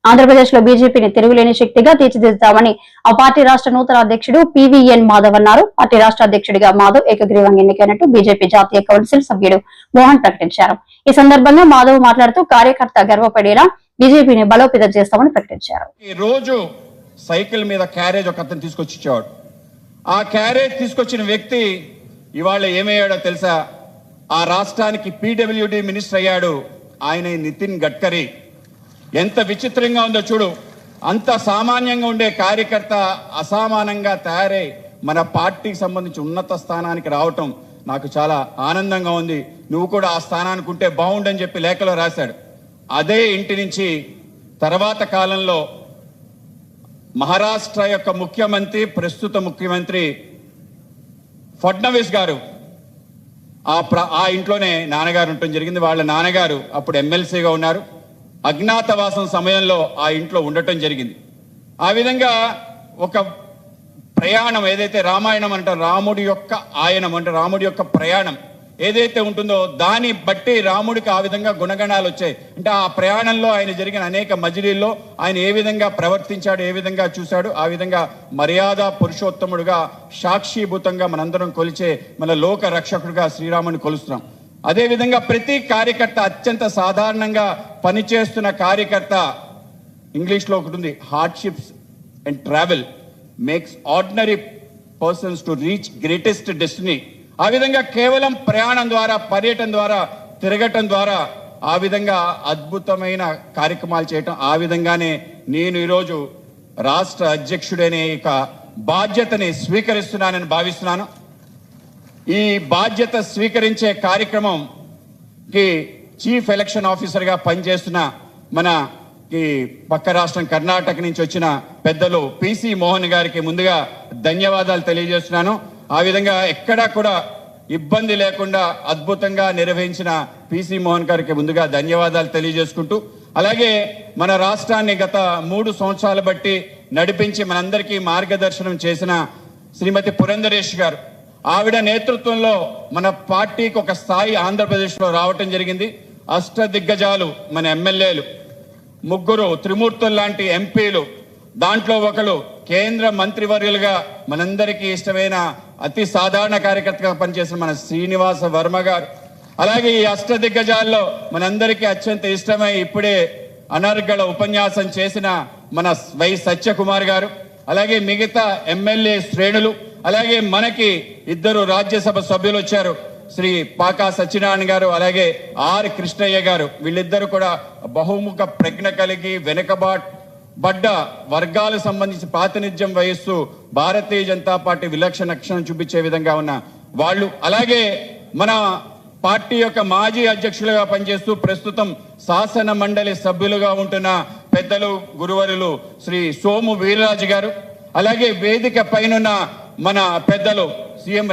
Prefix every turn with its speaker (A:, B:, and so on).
A: ఆంధ్రప్రదేశ్ లో బీజేపీని తిరుగులేని శక్తిగా తీర్చిదిద్దుతామని ఆ పార్టీ రాష్ట్ర నూతన అధ్యక్షుడు పివిఎన్ మాధవ్ అన్నారు. పార్టీ రాష్ట్ర అధ్యక్షుడిగా మాధవ్ ఏకగ్రీవంగా ఎన్నికైనట్టు బీజేపీ జాతీయ కౌన్సిల్ సభ్యుడు మోహన్ ప్రకటించారు. ఈ సందర్భంగా మాధవ్ మాట్లాడుతూ కార్యకర్త గర్వపడేలా బీజేపీని బలోపేతం చేస్తామని ప్రకటించారు.
B: ఈ రోజు సైకిల్ మీద క్యారేజ్ ఒక అతను తీసుకొచ్చి ఇచ్చాడు. ఆ క్యారేజ్ తీసుకొచ్చిన వ్యక్తి ఇవాళ ఏమయ్యాడో తెలుసా? ఆ రాష్ట్రానికి పీడబ్ల్యూడీ మినిస్టర్ అయ్యాడు. ఆయన నితిన్ గడ్కరీ. ఎంత విచిత్రంగా ఉందో చూడు. అంత సామాన్యంగా ఉండే కార్యకర్త అసామానంగా తయారై మన పార్టీకి సంబంధించి ఉన్నత స్థానానికి రావటం నాకు చాలా ఆనందంగా ఉంది. నువ్వు కూడా ఆ స్థానానికి ఉంటే బాగుండని చెప్పి లేఖలో రాశాడు. అదే ఇంటి నుంచి తర్వాత కాలంలో మహారాష్ట్ర యొక్క ముఖ్యమంత్రి, ప్రస్తుత ముఖ్యమంత్రి ఫడ్నవీస్ గారు ఆ ఇంట్లోనే నాన్నగారు ఉండటం జరిగింది. వాళ్ళ నాన్నగారు అప్పుడు ఎమ్మెల్సీగా ఉన్నారు. అజ్ఞాతవాసం సమయంలో ఆ ఇంట్లో ఉండటం జరిగింది. ఆ విధంగా ఒక ప్రయాణం ఏదైతే రామాయణం అంటారు, రాముడి యొక్క ఆయనం అంటే రాముడి యొక్క ప్రయాణం ఏదైతే ఉంటుందో దాన్ని బట్టి రాముడికి ఆ విధంగా గుణగణాలు వచ్చాయి. అంటే ఆ ప్రయాణంలో ఆయన జరిగిన అనేక మజిలీల్లో ఆయన ఏ విధంగా ప్రవర్తించాడు, ఏ విధంగా చూశాడు, ఆ విధంగా మర్యాద పురుషోత్తముడుగా సాక్షిభూతంగా మనందరం కొలిచే మన లోక రక్షకుడుగా శ్రీరాముని కొలుస్తున్నాం. అదేవిధంగా ప్రతి కార్యకర్త అత్యంత సాధారణంగా పనిచేస్తున్న కార్యకర్త ఇంగ్లీష్లో ఒకటి ఉంది, hardships and travel makes ordinary persons to reach greatest destiny. ఆ విధంగా కేవలం ప్రయాణం ద్వారా, పర్యటన ద్వారా, తిరగటం ద్వారా ఆ విధంగా అద్భుతమైన కార్యక్రమాలు చేయటం. ఆ విధంగానే నేను ఈరోజు రాష్ట్ర అధ్యక్షుడనే ఇక బాధ్యతని స్వీకరిస్తున్నానని భావిస్తున్నాను. ఈ బాధ్యత స్వీకరించే కార్యక్రమంకి చీఫ్ ఎలక్షన్ ఆఫీసర్గా పనిచేస్తున్న మన ఈ పక్క రాష్ట్రం కర్ణాటక నుంచి వచ్చిన పెద్దలు పిసి మోహన్ గారికి ముందుగా ధన్యవాదాలు తెలియజేస్తున్నాను. ఆ విధంగా ఎక్కడా కూడా ఇబ్బంది లేకుండా అద్భుతంగా నిర్వహించిన పిసి మోహన్ గారికి ముందుగా ధన్యవాదాలు తెలియజేసుకుంటూ, అలాగే మన రాష్ట్రాన్ని గత 3 సంవత్సరాలు బట్టి నడిపించి మనందరికీ మార్గదర్శనం చేసిన శ్రీమతి పురంధరేష్ గారు, ఆవిడ నేతృత్వంలో మన పార్టీకి ఒక స్థాయి ఆంధ్రప్రదేశ్లో రావటం జరిగింది. అష్టదిగ్గజాలు మన ఎమ్మెల్యేలు, 3 త్రిమూర్తులు లాంటి ఎంపీలు, దాంట్లో ఒకరు కేంద్ర మంత్రివర్యులుగా మనందరికీ ఇష్టమైన అతి సాధారణ కార్యకర్తగా పనిచేసిన మన శ్రీనివాస వర్మ గారు, అలాగే ఈ అష్టదిగ్గజాల్లో మనందరికీ అత్యంత ఇష్టమై ఇప్పుడే అనర్గళ ఉపన్యాసం చేసిన మన వై సత్యకుమార్ గారు, అలాగే మిగతా ఎమ్మెల్యే శ్రేణులు, అలాగే మనకి 2 రాజ్యసభ సభ్యులు వచ్చారు, శ్రీ పాకా సత్యనారాయణ గారు, అలాగే ఆర్ కృష్ణయ్య గారు. వీళ్ళిద్దరూ కూడా బహుముఖ ప్రజ్ఞ కలిగి వెనుకబడ్డ వర్గాలకు సంబంధించి ప్రాతినిధ్యం వహిస్తూ భారతీయ జనతా పార్టీ విలక్షణ లక్షణం చూపించే విధంగా ఉన్న వాళ్ళు. అలాగే మన పార్టీ యొక్క మాజీ అధ్యక్షులుగా పనిచేస్తూ ప్రస్తుతం శాసన మండలి సభ్యులుగా ఉంటున్న పెద్దలు గురువరులు శ్రీ సోము వీర్రాజు గారు, అలాగే వేదిక పైనున్న మన పెద్దలు సీఎం